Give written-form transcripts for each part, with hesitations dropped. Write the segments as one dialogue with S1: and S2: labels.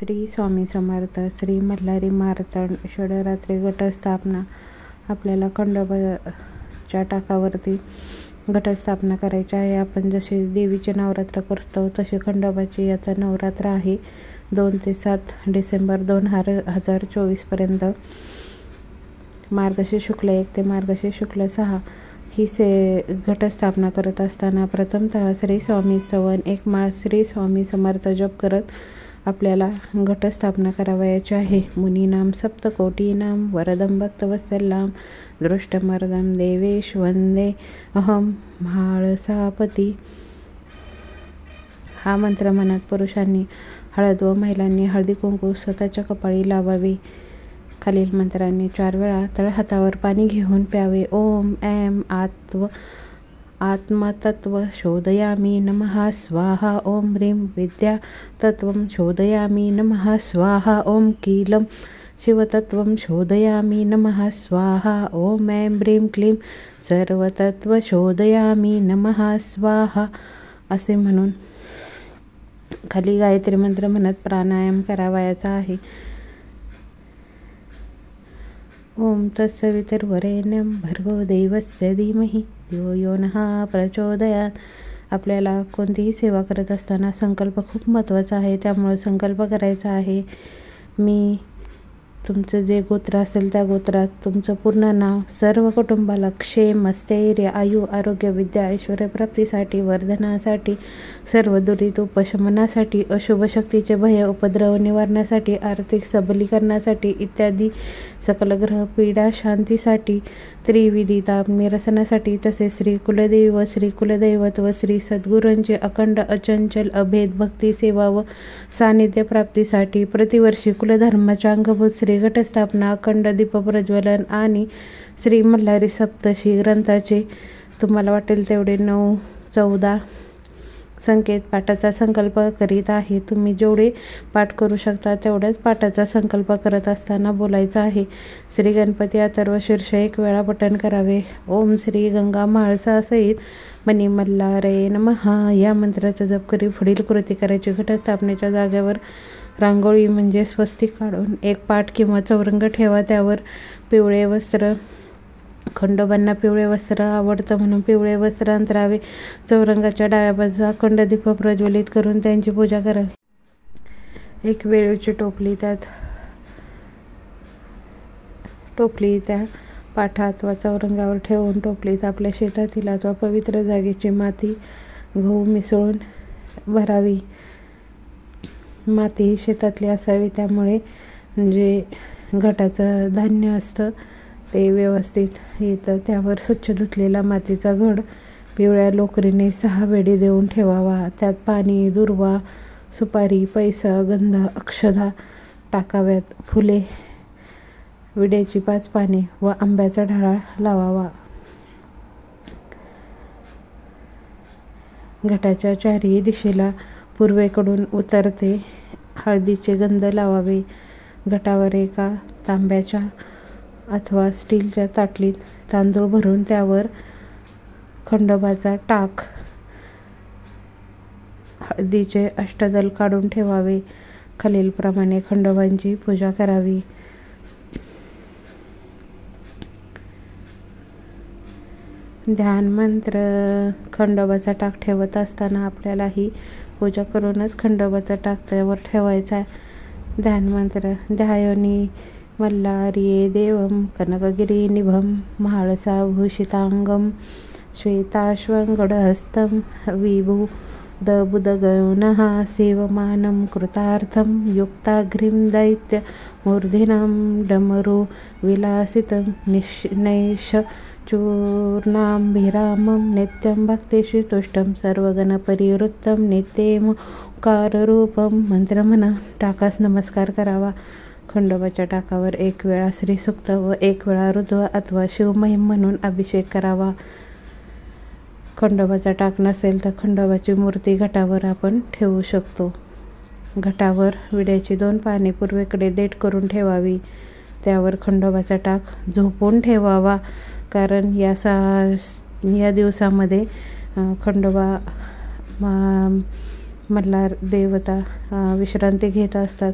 S1: श्री स्वामी समर्थ. श्री मल्हारी मार्तंड षडरात्री घटस्थापना. आपल्याला खंडोबाच्या टाकावरती घटस्थापना करायची आहे. आपण जसे देवीचे नवरात्र करतो तसे खंडोबाची आता नवरात्र आहे 2 ते 7 डिसेंबर 2024 पर्यंत. मार्गशीर्ष शुक्ल 1 ते मार्गशीर्ष शुक्ल 6 ही घटस्थापना करत असताना प्रथमतः श्री स्वामी स्तवन 1 माळ श्री स्वामी समर्थ जप करत आपल्याला घटस्थापना करावयाची आहे. मुनीनाम सप्तकोटीनाम वरदं भक्तवत्सलाम दृष्टमर्दं देवेश वंदे अहम म्हाळसापती. हा मंत्र म्हणत पुरुषांनी हळद व महिलांनी हळदी कुंकू स्वतःच्या कपाळी लावावे. खालील मंत्रांनी 4 वेळा तळहातावर पाणी घेऊन प्यावे. ओम ऐं आत्मतत्व शोधयामी नमः स्वाहा. ओम ह्रीं विद्या तत्वं शोधयामी नमः स्वाहा. ओम कीलं शिवतत्वं शोधयामी नमः स्वाहा. ओम ऐं ह्रीं क्लीं सर्वतत्व शोधयामी नमः स्वाहा. असे म्हणून खाली गायत्री मंत्र म्हणत प्राणायाम करावयाचा आहे. ओम तत्सवितुर्वरेण्यं भर्गो देवस्य धीमहि धियो यो नः प्रचोदयात्. आपल्याला कोणतीही सेवा करत असताना संकल्प खूप महत्त्वाचा आहे. त्यामुळे संकल्प करायचा आहे. मी तुमचं जे गोत्र असेल त्या गोत्रात तुमचं पूर्ण नाव, सर्व कुटुंबाला क्षेम स्थैर्य आयु आरोग्य विद्या ऐश्वर्य प्राप्तीसाठी वर्धनासाठी सर्व दुरित उपशमनासाठी अशुभ शक्तीचे भय उपद्रव निवारणासाठी आर्थिक सबलीकरणासाठी इत्यादी सकल ग्रह पीडा शांतीसाठी त्रिविधी ताप निरसनासाठी तसेच श्री कुलदेवी व श्री कुलदैवत व श्री सद्गुरूंचे अखंड अचंचल अभेद भक्ती सेवा व सानिध्य प्राप्तीसाठी प्रतिवर्षी कुलधर्माच्या अंगभूत श्री घटस्थापना अखंड दीप प्रज्वलन आणि श्री मल्हारी सप्तशी ग्रंथाचे तुम्हाला वाटेल तेवढे 9-14 संकेत पाठाचा संकल्प करीत आहे. तुम्ही जेवढे पाठ करू शकता तेवढ्याच पाठाचा संकल्प करत असताना बोलायचा आहे. श्री गणपती अथर्व शीर्ष 1 वेळा पठण करावे. ओम श्री गंगा म्हाळसा सहित मनी मल्हारे नमः या मंत्राचा जप करी पुढील कृती करायची. घटस्थापनेच्या जागेवर रांगोळी म्हणजे स्वस्तिक काढून एक पाट किंवा चौरंग ठेवा. त्यावर पिवळे वस्त्र, खंडोबांना पिवळे वस्त्र आवडतं म्हणून पिवळे वस्त्र अंतरावे. चौरंगाच्या डाव्या बाजूला अखंड दीप प्रज्वलित करून त्यांची पूजा करावी. एक वेळूची टोपली त्या पाठा अथवा चौरंगावर ठेवून टोपलीत आपल्या शेतातील अथवा पवित्र जागेची माती गहू मिसळून भरावी. माती ही शेतातली असावी. त्यामुळे जे घटाचं धान्य असतं ते व्यवस्थित येतं. त्यावर स्वच्छ धुतलेला मातीचा घड पिवळ्या लोकरीने 6 वेढी देऊन ठेवावा. त्यात पाणी, दुर्वा, सुपारी, पैसा, गंध, अक्षदा टाकाव्यात. फुले, विड्याची 5 पाने व आंब्याचा ढाळा लावावा. घटाच्या 4ही दिशेला पूर्वेकडून उतरते हळदीचे गंध लावावे. घटावर एका तांब्याच्या अथवा स्टीलच्या ताटलीत तांदूळ भरून त्यावर खंडोबाचा टाक हळदीचे अष्टदल काढून ठेवावे. खालीलप्रमाणे खंडोबांची पूजा करावी. ध्यान मंत्र. खंडोबाचा टाक ठेवत असताना आपल्याला ही पूजा करूनच खंडोबाचा टाक त्यावर ठेवायचा. ध्यान मंत्र. ध्यायोनी मल्हार्ये देवं कनकगिरी निभं म्हाळसा भूषितांगं श्वेताश्वं गडहस्तं विबुधबुधगौनः सेवमानं कृतार्थं युक्ताग्रिं दैत्य मूर्धिनं डमरू विलासितं नैशचूर्णाभिरामं नित्यं भक्तेषु तुष्टं सर्वगणपरिवृत्तं नित्येमोकाररूपं. मंत्र म्हणा टाकास नमस्कार करावा. खंडोबाच्या टाकावर 1 वेळा श्रीसूक्त व 1 वेळा रुद्र अथवा शिवमहिम म्हणून अभिषेक करावा. खंडोबाचा टाक नसेल तर खंडोबाची मूर्ती घटावर आपण ठेवू शकतो. घटावर विड्याची 2 पाने पूर्वेकडे देठ करून ठेवावी. त्यावर खंडोबाचा टाक झोपून ठेवावा. कारण या दिवसामध्ये खंडोबा मल्हार देवता विश्रांती घेत असतात.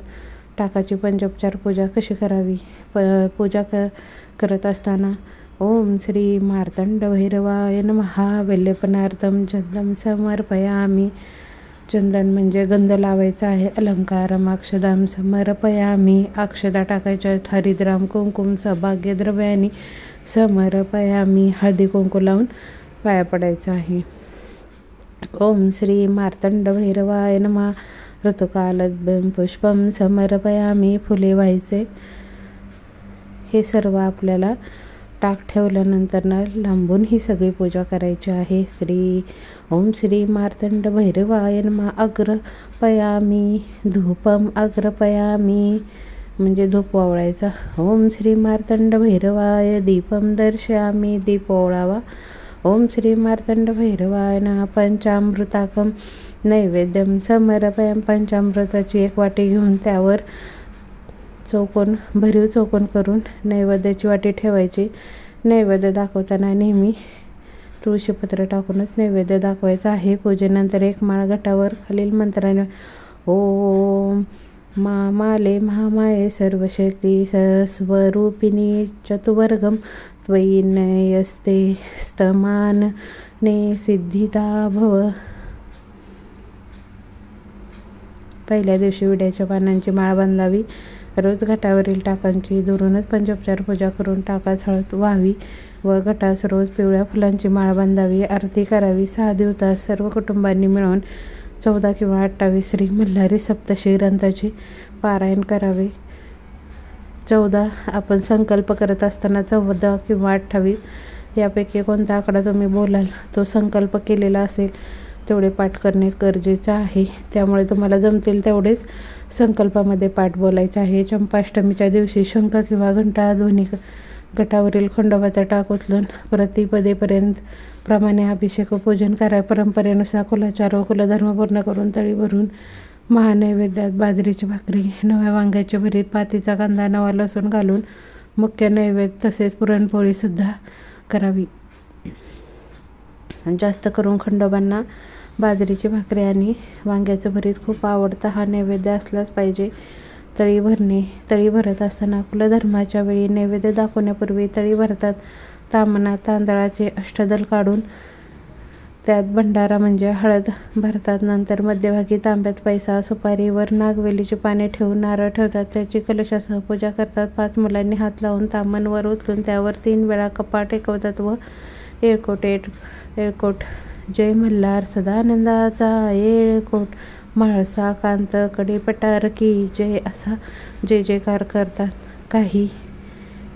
S1: टाकाची पंचोपचार पूजा कशी करावी? पूजा करत असताना ओम श्री मार्तंड भैरवाय नमः वल्लेपनार्थम चंदन समर्पयामी. चंदन म्हणजे गंध लावायचा आहे. अलंकारम अक्षदाम समर्पयामी. अक्षदा टाकायच्या. हरिद्राम कुंकुम सौभाग्यद्रव्यानी समर्पयामी. हळदी कुंकू लावून पाया पडायचं आहे. ओम श्री मार्तंड भैरवाय नमः ऋतुकालद्भं पुष्पम समर्पयामी. फुले व्हायचे. हे सर्व आपल्याला टाक ठेवल्यानंतर लांबून ही सगळी पूजा करायची आहे. ओम श्री मार्तंड भैरवाय नमः अग्रपयामी. धूपम अग्रपयामी म्हणजे धूप ओवाळायचा. ओम श्री मार्तंड भैरवाय दीपम दर्शयामी. दीप ओवाळावा. ओम श्री मार्तंड भैरवाय नमः पंचामृताकम नैवेद्यम समर्पयाम. पंचामृताची एक वाटी घेऊन त्यावर भरीव चौकोन करून नैवेद्याची वाटी ठेवायची. नैवेद्य दाखवताना नेहमी तुळशीपत्र टाकूनच नैवेद्य दाखवायचा आहे. पूजेनंतर एक माळ घटावर खालील मंत्राने ओम माले महामाये सर्वशक्ती स्वरूपिणी चतुवर्गम त्वयि नयस्ते स्तमाने सिद्धिदा भव. पहिल्या दिवशी विड्याच्या पानांची माळ बांधावी. रोज घटावरील टाकांची दुरूनच पंचोपचार पूजा करून टाकास हळद व्हावी व घटास रोज पिवळ्या फुलांची माळ बांधावी. आरती करावी. 6 दिवसात सर्व कुटुंबांनी मिळून 14 किंवा 28 श्री मल्हारी सप्तशती ग्रंथाचे पारायण करावे. 14 आपण संकल्प करत असताना 14 किंवा 28 यापैकी कोणता आकडा तुम्ही बोलाल तो संकल्प केलेला असेल तेवढे पाठ करणे गरजेचं आहे. त्यामुळे तुम्हाला जमतील तेवढेच संकल्पामध्ये पाठ बोलायचे आहे. चंपाष्टमीच्या दिवशी शंख किंवा घंटा दोन्ही घटावरील खंडोबाचा टाक उचलून प्रतिपदेपर्यंत प्रमाणे अभिषेक व पूजन करा. परंपरेनुसार कुलाचार व कुलधर्म पूर्ण करून तळी भरून महानैवेद्यात बाजरीची भाकरी, नव्या वांग्याचे भरीत, पातीचा कांदा, नवा लसूण घालून मुख्य नैवेद्य तसेच पुरणपोळीसुद्धा करावी. जास्त करून खंडोबांना बाजरीची भाकरी आणि वांग्याचं भरीत खूप आवडतं. हा नैवेद्य असलाच पाहिजे. तळी भरत असताना कुलधर्माच्या वेळी नैवेद्य दाखवण्यापूर्वी तळी भरतात. ताम्हणात तांदळाचे अष्टदल काढून त्यात भंडारा म्हणजे हळद भरतात. नंतर मध्यभागी तांब्यात पैसा, सुपारी वर नागवेलीची पाने ठेवून नारळ ठेवतात. त्याची कलशासह पूजा करतात. 5 मुलांनी हात लावून ताम्हण वर उचलून त्यावर 3 वेळा कपाळ टेकवतात व येळकोट येळकोट जय मल्हार सदानंदाचा येळकोट म्हाळसा कांत कडेपटार की जय असा जय जयकार करतात. काही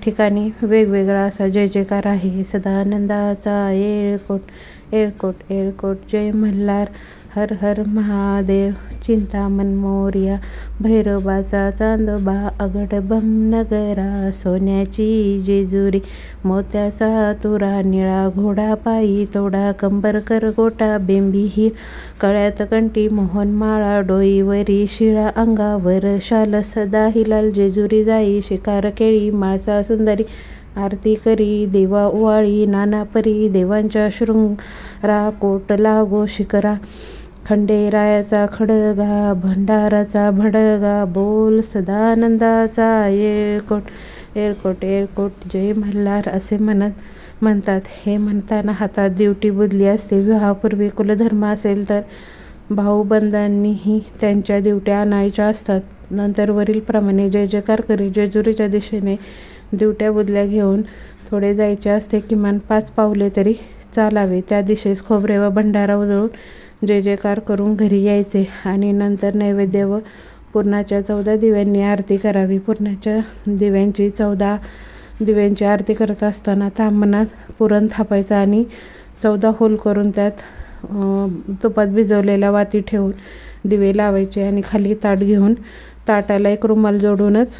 S1: ठिकाणी वेगवेगळा असा जय जयकार आहे. सदानंदाचा येळकोट येळकोट येळकोट जय मल्हार हर हर महादेव चिंतामण मोरया भैरोबाचा चांदोबा अगडबम नगरा सोन्याची जेजुरी मोत्याचा तुरा निळा घोडा पायी तोडा कंबर कर गोटा बेंबी हिर कळ्यात कंठी मोहनमाळा डोईवरी शिळा अंगावर शाल सदा हिलाल जेजुरी जाई शिकार केळी माळसा सुंदरी आरती करी देवा ओवाळी नाना परी देवांच्या शृंगारा कोट लागो शिकरा खंडेरायाचा खडगा भंडाराचा भडगा बोल सदानंदाचा येळकोट येळकोट येळकोट जय मल्हार असे म्हणतात. हे म्हणताना हातात दिवटी बुदली असते. विवाहापूर्वी कुलधर्म असेल तर भाऊबंधांनीही त्यांच्या दिवट्या आणायच्या असतात. नंतर वरीलप्रमाणे जय जयकार करीत जेजुरीच्या दिशेने दिवट्या बुदल्या घेऊन थोडे जायचे असते. किमान 5 पावले तरी चालावे. त्या दिशेस खोबरे व भंडारा उधळून जय जयकार करून घरी यायचे आणि नंतर नैवेद्य व पुरणाच्या 14 दिव्यांनी आरती करावी. पुरणाच्या दिव्यांची 14 दिव्यांची आरती करत असताना ताम्हणात पुरण थापायचं आणि 14 होल करून त्यात तुपात भिजवलेल्या वाती ठेवून दिवे लावायचे आणि खाली ताट घेऊन ताटाला एक रुमाल जोडूनच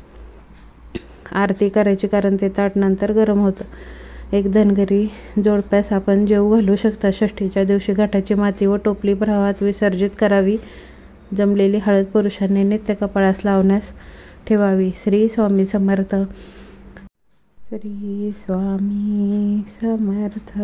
S1: आरती करायची, कारण ते ताट नंतर गरम होतं. एक धनगरी जोडप्यास आपण जेवू घालू शकता. षष्ठीच्या दिवशी घटाची माती व टोपली प्रवाहात विसर्जित करावी. जमलेली हळद पुरुषांनी नित्य कपाळास लावण्यास ठेवावी. श्री स्वामी समर्थ. श्री स्वामी समर्थ.